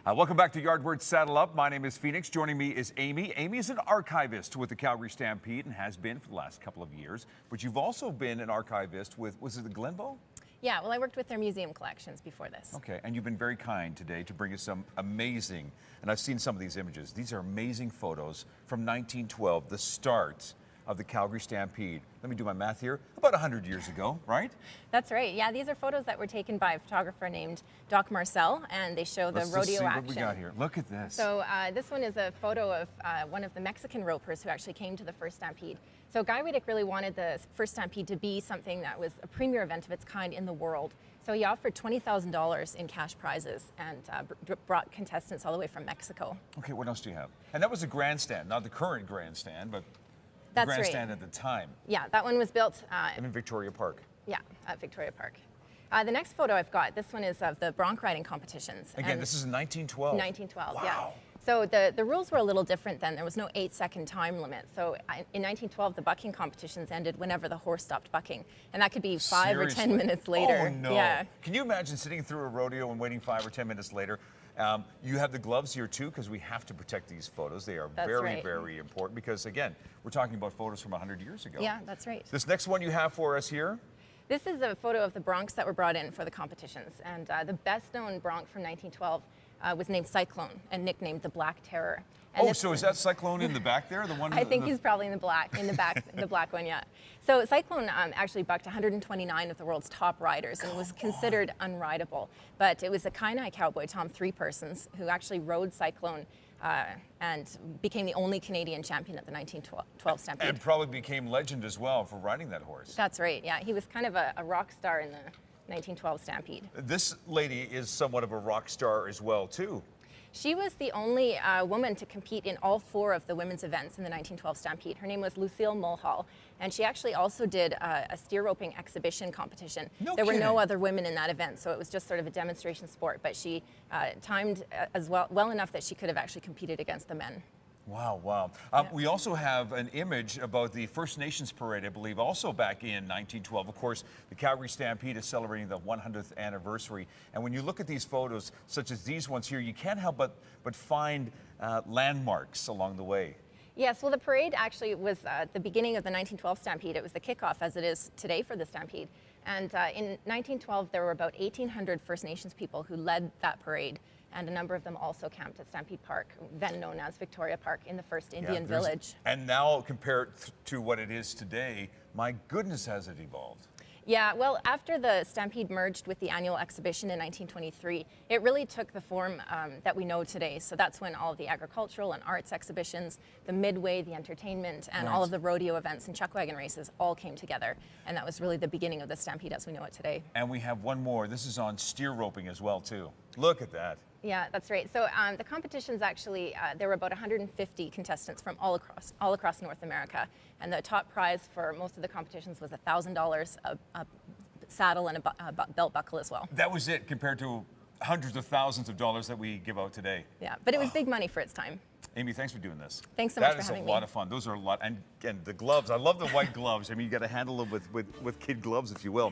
Welcome back to Yardword Saddle Up. My name is Phoenix. Joining me is Amy. Amy is an archivist with the Calgary Stampede and has been for the last couple of years. But you've also been an archivist with, was it the Glenbow? Yeah, well, I worked with their museum collections before this. Okay, and you've been very kind today to bring us some amazing, and I've seen some of these images. These are amazing photos from 1912, the start of the Calgary Stampede. Let me do my math here. About 100 years ago, right? That's right. Yeah, these are photos that were taken by a photographer named Doc Marcel, and they show the Let's rodeo just see action. what we got here. Look at this. So this one is a photo of one of the Mexican ropers who actually came to the first Stampede. So Guy Riddick really wanted the first Stampede to be something that was a premier event of its kind in the world. So he offered $20,000 in cash prizes and brought contestants all the way from Mexico. Okay, what else do you have? And that was a grandstand, not the current grandstand, but That's grandstand right. at the time. Yeah, that one was built. In Victoria Park. Yeah, at Victoria Park. The next photo I've got, this one is of the bronc riding competitions. Again, this is in 1912. 1912, wow. Yeah. So the rules were a little different then. There was no 8-second time limit. So in 1912, the bucking competitions ended whenever the horse stopped bucking. And that could be 5 or 10 minutes later. Oh, no. Yeah. Can you imagine sitting through a rodeo and waiting 5 or 10 minutes later? You have the gloves here too, because we have to protect these photos. They are very important because, again, we're talking about photos from 100 years ago. Yeah, that's right. This next one you have for us here? This is a photo of the broncs that were brought in for the competitions. And the best known bronc from 1912 was named Cyclone and nicknamed the Black Terror. And so is that Cyclone in the back there? The one? I think he's probably in the back, the black one, yeah. So Cyclone actually bucked 129 of the world's top riders and was considered unrideable. But it was a Kainai cowboy, Tom Three Persons, who actually rode Cyclone and became the only Canadian champion at the 1912 Stampede. And probably became legend as well for riding that horse. That's right, yeah. He was kind of a rock star in the 1912 Stampede. This lady is somewhat of a rock star as well, too. She was the only woman to compete in all 4 of the women's events in the 1912 Stampede. Her name was Lucille Mulhall, and she actually also did a steer roping exhibition competition. There were no other women in that event, so it was just sort of a demonstration sport, but she timed as well enough that she could have actually competed against the men. Wow, wow. We also have an image about the First Nations Parade, I believe, also back in 1912. Of course, the Calgary Stampede is celebrating the 100th anniversary. And when you look at these photos, such as these ones here, you can't help but find landmarks along the way. Yes, well, the parade actually was the beginning of the 1912 Stampede. It was the kickoff, as it is today for the Stampede. And in 1912, there were about 1,800 First Nations people who led that parade. And a number of them also camped at Stampede Park, then known as Victoria Park, in the first Indian village. And now, compared to what it is today, my goodness, has it evolved. Yeah, well, after the Stampede merged with the annual exhibition in 1923, it really took the form that we know today. So that's when all of the agricultural and arts exhibitions, the midway, the entertainment, and all of the rodeo events and chuckwagon races all came together. And that was really the beginning of the Stampede as we know it today. And we have one more. This is on steer roping as well, too. Look at that. Yeah, that's right. So the competitions actually, there were about 150 contestants from all across North America. And the top prize for most of the competitions was $1,000, a saddle, and a belt buckle as well. That was it compared to hundreds of thousands of dollars that we give out today. Yeah, but it was big money for its time. Amy, thanks for doing this. Thanks so much for having me. That is a lot of fun. Those are a lot. And the gloves, I love the white gloves. I mean, you got to handle them with kid gloves, if you will.